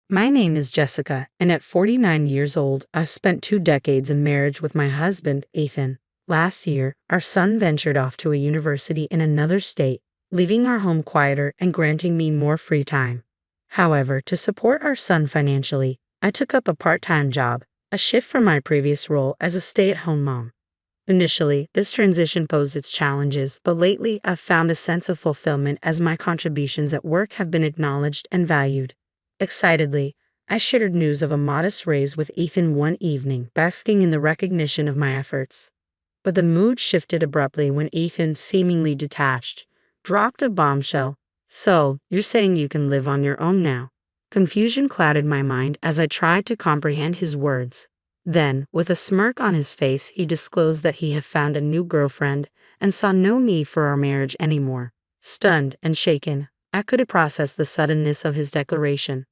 My name is Jessica, and at 49 years old, I've spent 2 decades in marriage with my husband, Ethan. Last year, our son ventured off to a university in another state, leaving our home quieter and granting me more free time. However, to support our son financially, I took up a part-time job, a shift from my previous role as a stay-at-home mom. Initially, this transition posed its challenges, but lately I've found a sense of fulfillment as my contributions at work have been acknowledged and valued. Excitedly, I shared news of a modest raise with Ethan one evening, basking in the recognition of my efforts. But the mood shifted abruptly when Ethan, seemingly detached, dropped a bombshell. "So, you're saying you can live on your own now?" Confusion clouded my mind as I tried to comprehend his words. Then, with a smirk on his face, he disclosed that he had found a new girlfriend and saw no need for our marriage anymore. Stunned and shaken, I couldn't process the suddenness of his declaration.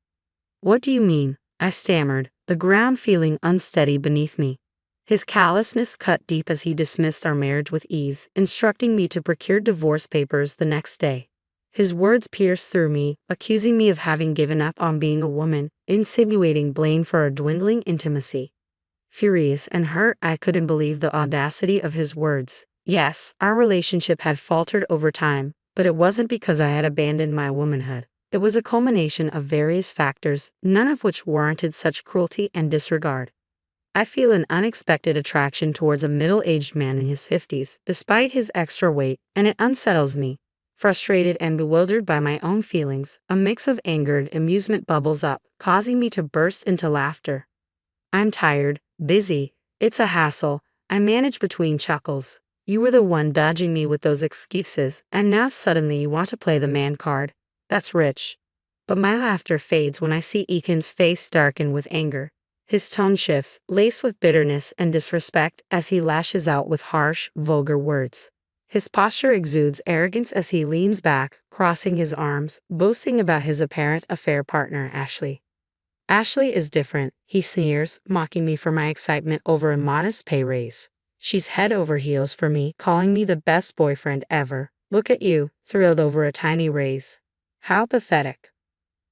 "What do you mean?" I stammered, the ground feeling unsteady beneath me. His callousness cut deep as he dismissed our marriage with ease, instructing me to procure divorce papers the next day. His words pierced through me, accusing me of having given up on being a woman, insinuating blame for our dwindling intimacy. Furious and hurt, I couldn't believe the audacity of his words. Yes, our relationship had faltered over time, but it wasn't because I had abandoned my womanhood. It was a culmination of various factors, none of which warranted such cruelty and disregard. I feel an unexpected attraction towards a middle-aged man in his 50s, despite his extra weight, and it unsettles me. Frustrated and bewildered by my own feelings, a mix of anger and amusement bubbles up, causing me to burst into laughter. "I'm tired, busy, it's a hassle," I manage between chuckles. "You were the one dodging me with those excuses, and now suddenly you want to play the man card. That's rich." But my laughter fades when I see Ethan's face darken with anger. His tone shifts, laced with bitterness and disrespect, as he lashes out with harsh, vulgar words. His posture exudes arrogance as he leans back, crossing his arms, boasting about his apparent affair partner, Ashley. "Ashley is different," he sneers, mocking me for my excitement over a modest pay raise. "She's head over heels for me, calling me the best boyfriend ever. Look at you, thrilled over a tiny raise. How pathetic."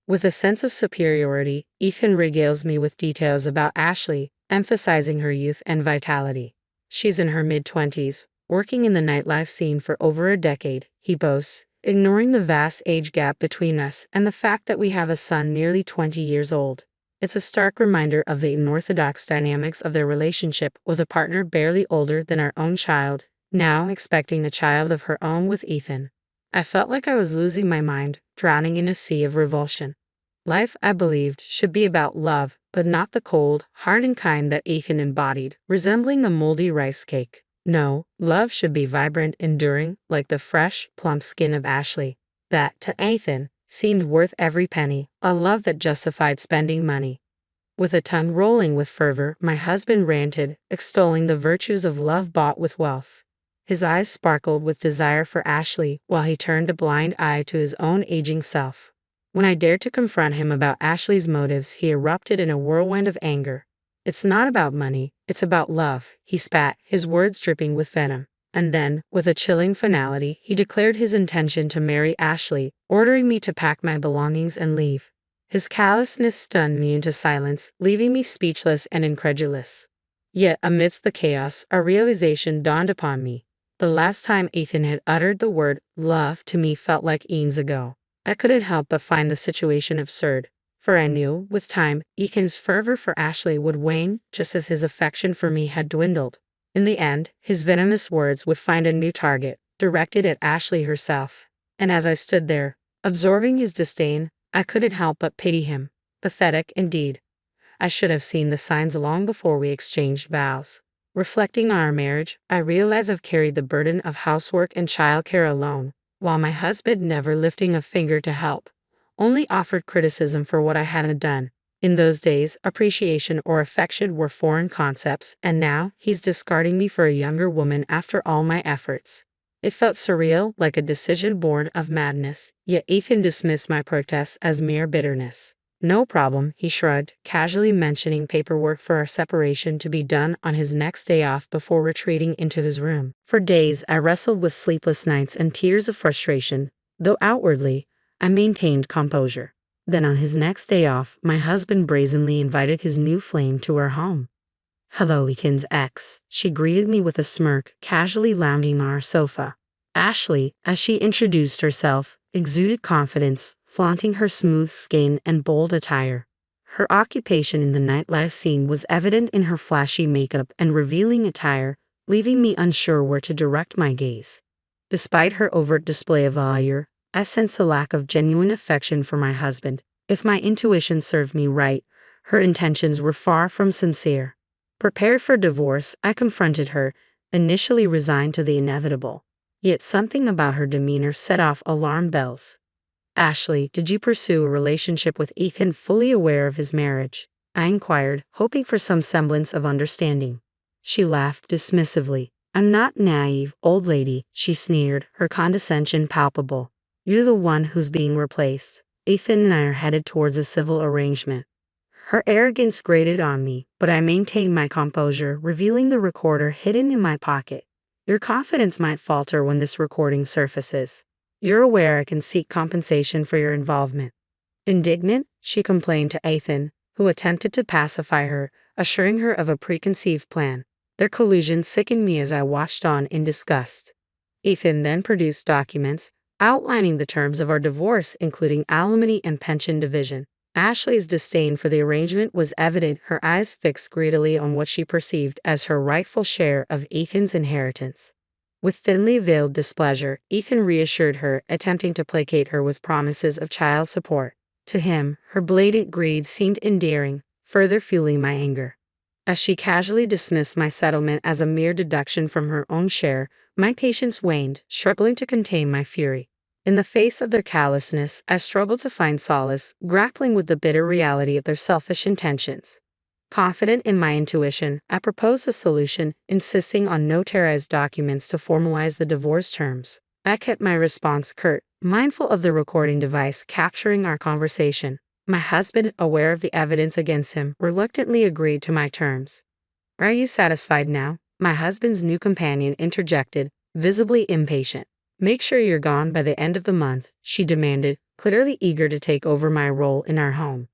With a sense of superiority, Ethan regales me with details about Ashley, emphasizing her youth and vitality. "She's in her mid-20s, working in the nightlife scene for over a decade," he boasts, ignoring the vast age gap between us and the fact that we have a son nearly 20 years old. It's a stark reminder of the unorthodox dynamics of their relationship with a partner barely older than our own child, now expecting a child of her own with Ethan. I felt like I was losing my mind, drowning in a sea of revulsion. Life, I believed, should be about love, but not the cold, hardened kind that Ethan embodied, resembling a moldy rice cake. No, love should be vibrant, enduring, like the fresh, plump skin of Ashley. That, to Ethan, seemed worth every penny, a love that justified spending money. With a tongue rolling with fervor, my husband ranted, extolling the virtues of love bought with wealth. His eyes sparkled with desire for Ashley, while he turned a blind eye to his own aging self. When I dared to confront him about Ashley's motives, he erupted in a whirlwind of anger. "It's not about money, it's about love," he spat, his words dripping with venom. And then, with a chilling finality, he declared his intention to marry Ashley, ordering me to pack my belongings and leave. His callousness stunned me into silence, leaving me speechless and incredulous. Yet, amidst the chaos, a realization dawned upon me. The last time Ethan had uttered the word love to me felt like eons ago. I couldn't help but find the situation absurd. For I knew, with time, Ethan's fervor for Ashley would wane, just as his affection for me had dwindled. In the end, his venomous words would find a new target, directed at Ashley herself. And as I stood there, absorbing his disdain, I couldn't help but pity him. Pathetic indeed. I should have seen the signs long before we exchanged vows. Reflecting on our marriage, I realize I've carried the burden of housework and childcare alone, while my husband never lifting a finger to help, only offered criticism for what I hadn't done. In those days, appreciation or affection were foreign concepts, and now he's discarding me for a younger woman after all my efforts. It felt surreal, like a decision born of madness, yet Ethan dismissed my protests as mere bitterness. "No problem," he shrugged, casually mentioning paperwork for our separation to be done on his next day off before retreating into his room. For days, I wrestled with sleepless nights and tears of frustration, though outwardly, I maintained composure. Then on his next day off, my husband brazenly invited his new flame to our home. "Hello, Ethan's ex," she greeted me with a smirk, casually lounging on our sofa. Ashley, as she introduced herself, exuded confidence, flaunting her smooth skin and bold attire. Her occupation in the nightlife scene was evident in her flashy makeup and revealing attire, leaving me unsure where to direct my gaze. Despite her overt display of allure, I sensed a lack of genuine affection for my husband. If my intuition served me right, her intentions were far from sincere. Prepared for divorce, I confronted her, initially resigned to the inevitable. Yet something about her demeanor set off alarm bells. "Ashley, did you pursue a relationship with Ethan fully aware of his marriage?" I inquired, hoping for some semblance of understanding. She laughed dismissively. "I'm not naive, old lady," she sneered, her condescension palpable. "You're the one who's being replaced. Ethan and I are headed towards a civil arrangement." Her arrogance grated on me, but I maintained my composure, revealing the recorder hidden in my pocket. "Your confidence might falter when this recording surfaces. You're aware I can seek compensation for your involvement." Indignant, she complained to Ethan, who attempted to pacify her, assuring her of a preconceived plan. Their collusion sickened me as I watched on in disgust. Ethan then produced documents outlining the terms of our divorce, including alimony and pension division. Ashley's disdain for the arrangement was evident, her eyes fixed greedily on what she perceived as her rightful share of Ethan's inheritance. With thinly veiled displeasure, Ethan reassured her, attempting to placate her with promises of child support. To him, her blatant greed seemed endearing, further fueling my anger. As she casually dismissed my settlement as a mere deduction from her own share, my patience waned, struggling to contain my fury. In the face of their callousness, I struggled to find solace, grappling with the bitter reality of their selfish intentions. Confident in my intuition, I proposed a solution, insisting on notarized documents to formalize the divorce terms. I kept my response curt, mindful of the recording device capturing our conversation. My husband, aware of the evidence against him, reluctantly agreed to my terms. "Are you satisfied now?" my husband's new companion interjected, visibly impatient. "Make sure you're gone by the end of the month," she demanded, clearly eager to take over my role in our home.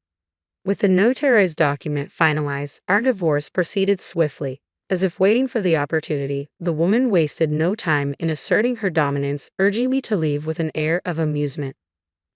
With the notarized document finalized, our divorce proceeded swiftly. As if waiting for the opportunity, the woman wasted no time in asserting her dominance, urging me to leave with an air of amusement.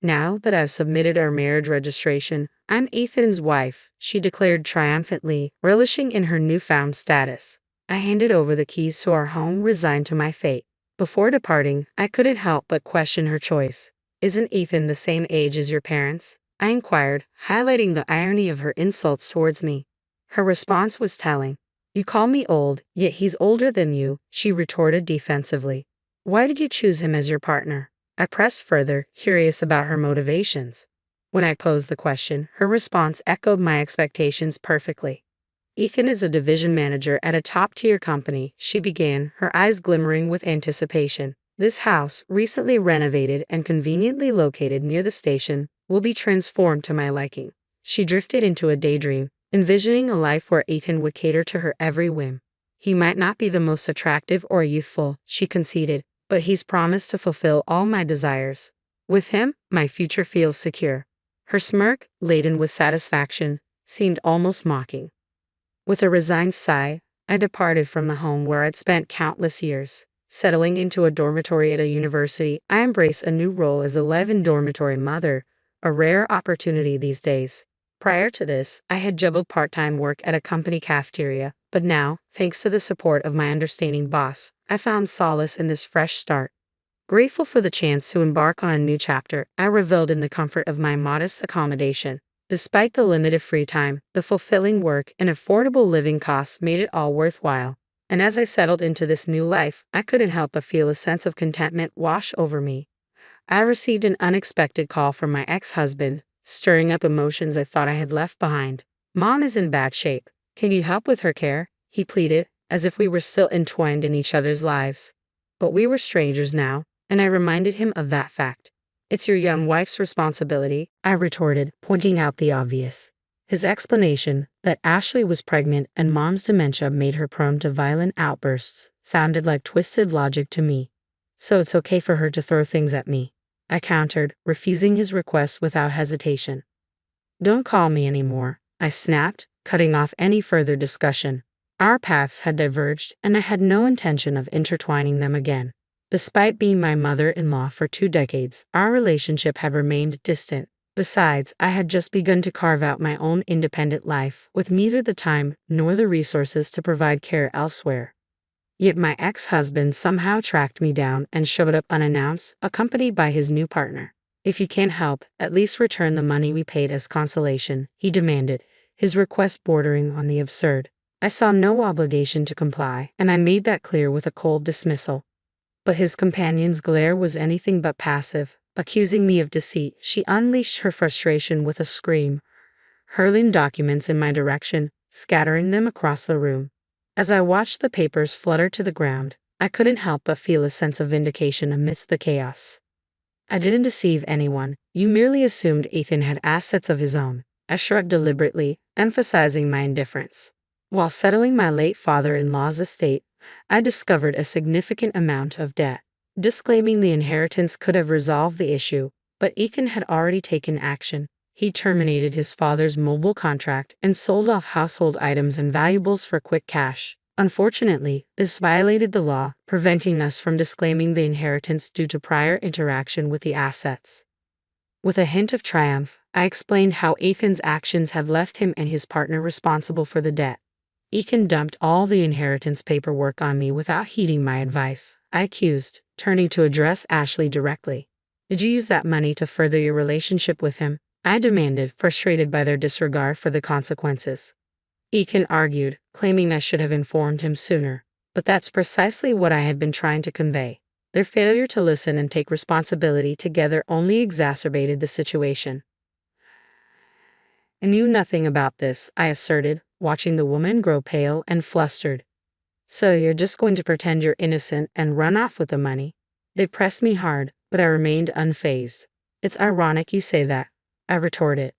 "Now that I've submitted our marriage registration, I'm Ethan's wife," she declared triumphantly, relishing in her newfound status. I handed over the keys to our home, resigned to my fate. Before departing, I couldn't help but question her choice. "Isn't Ethan the same age as your parents?" I inquired, highlighting the irony of her insults towards me. Her response was telling. "You call me old, yet he's older than you," she retorted defensively. "Why did you choose him as your partner?" I pressed further, curious about her motivations. When I posed the question, her response echoed my expectations perfectly. "Ethan is a division manager at a top-tier company," she began, her eyes glimmering with anticipation. "This house, recently renovated and conveniently located near the station, will be transformed to my liking." She drifted into a daydream, envisioning a life where Ethan would cater to her every whim. "He might not be the most attractive or youthful," she conceded, "but he's promised to fulfill all my desires. With him, my future feels secure." Her smirk, laden with satisfaction, seemed almost mocking. With a resigned sigh, I departed from the home where I'd spent countless years. Settling into a dormitory at a university, I embraced a new role as a live-in dormitory mother, a rare opportunity these days. Prior to this, I had juggled part-time work at a company cafeteria, but now, thanks to the support of my understanding boss, I found solace in this fresh start. Grateful for the chance to embark on a new chapter, I reveled in the comfort of my modest accommodation. Despite the limited free time, the fulfilling work and affordable living costs made it all worthwhile. And as I settled into this new life, I couldn't help but feel a sense of contentment wash over me. I received an unexpected call from my ex-husband, stirring up emotions I thought I had left behind. "Mom is in bad shape. Can you help with her care?" he pleaded, as if we were still entwined in each other's lives. But we were strangers now, and I reminded him of that fact. "It's your young wife's responsibility," I retorted, pointing out the obvious. His explanation, that Ashley was pregnant and Mom's dementia made her prone to violent outbursts, sounded like twisted logic to me. "So it's okay for her to throw things at me," I countered, refusing his request without hesitation. Don't call me anymore, I snapped, cutting off any further discussion. Our paths had diverged, and I had no intention of intertwining them again. Despite being my mother-in-law for 2 decades, our relationship had remained distant. Besides, I had just begun to carve out my own independent life, with neither the time nor the resources to provide care elsewhere. Yet my ex-husband somehow tracked me down and showed up unannounced, accompanied by his new partner. "If you can't help, at least return the money we paid as consolation," he demanded, his request bordering on the absurd. I saw no obligation to comply, and I made that clear with a cold dismissal. But his companion's glare was anything but passive. Accusing me of deceit, she unleashed her frustration with a scream, hurling documents in my direction, scattering them across the room. As I watched the papers flutter to the ground, I couldn't help but feel a sense of vindication amidst the chaos. "I didn't deceive anyone. You merely assumed Ethan had assets of his own," I shrugged deliberately, emphasizing my indifference. While settling my late father-in-law's estate, I discovered a significant amount of debt. Disclaiming the inheritance could have resolved the issue, but Ethan had already taken action. He terminated his father's mobile contract and sold off household items and valuables for quick cash. Unfortunately, this violated the law, preventing us from disclaiming the inheritance due to prior interaction with the assets. With a hint of triumph, I explained how Ethan's actions had left him and his partner responsible for the debt. Ethan dumped all the inheritance paperwork on me without heeding my advice, I accused, turning to address Ashley directly. "Did you use that money to further your relationship with him?" I demanded, frustrated by their disregard for the consequences. Ethan argued, claiming I should have informed him sooner. But that's precisely what I had been trying to convey. Their failure to listen and take responsibility together only exacerbated the situation. "I knew nothing about this," I asserted, watching the woman grow pale and flustered. "So you're just going to pretend you're innocent and run off with the money?" They pressed me hard, but I remained unfazed. "It's ironic you say that," I retorted.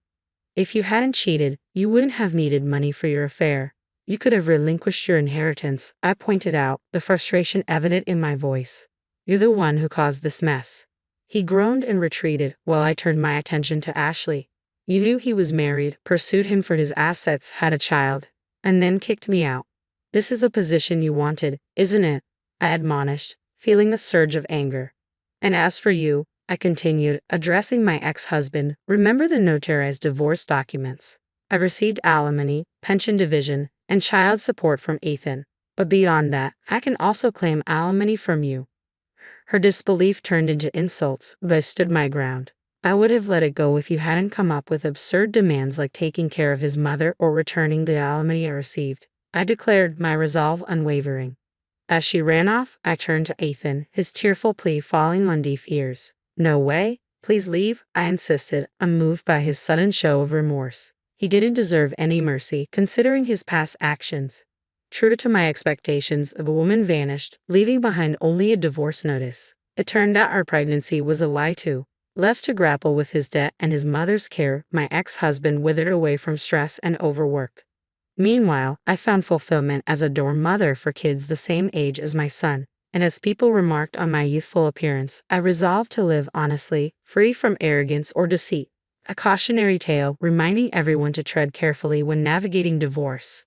"If you hadn't cheated, you wouldn't have needed money for your affair. You could have relinquished your inheritance," I pointed out, the frustration evident in my voice. "You're the one who caused this mess." He groaned and retreated, while I turned my attention to Ashley. "You knew he was married, pursued him for his assets, had a child, and then kicked me out. This is the position you wanted, isn't it?" I admonished, feeling a surge of anger. "And as for you," I continued, addressing my ex-husband, "remember the notarized divorce documents. I received alimony, pension division, and child support from Ethan. But beyond that, I can also claim alimony from you." Her disbelief turned into insults, but I stood my ground. "I would have let it go if you hadn't come up with absurd demands like taking care of his mother or returning the alimony I received," I declared, my resolve unwavering. As she ran off, I turned to Ethan, his tearful plea falling on deaf ears. "No way. Please leave," I insisted, unmoved by his sudden show of remorse. He didn't deserve any mercy, considering his past actions. True to my expectations, the woman vanished, leaving behind only a divorce notice. It turned out our pregnancy was a lie too. Left to grapple with his debt and his mother's care, my ex-husband withered away from stress and overwork. Meanwhile, I found fulfillment as a dorm mother for kids the same age as my son, and as people remarked on my youthful appearance, I resolved to live honestly, free from arrogance or deceit. A cautionary tale reminding everyone to tread carefully when navigating divorce.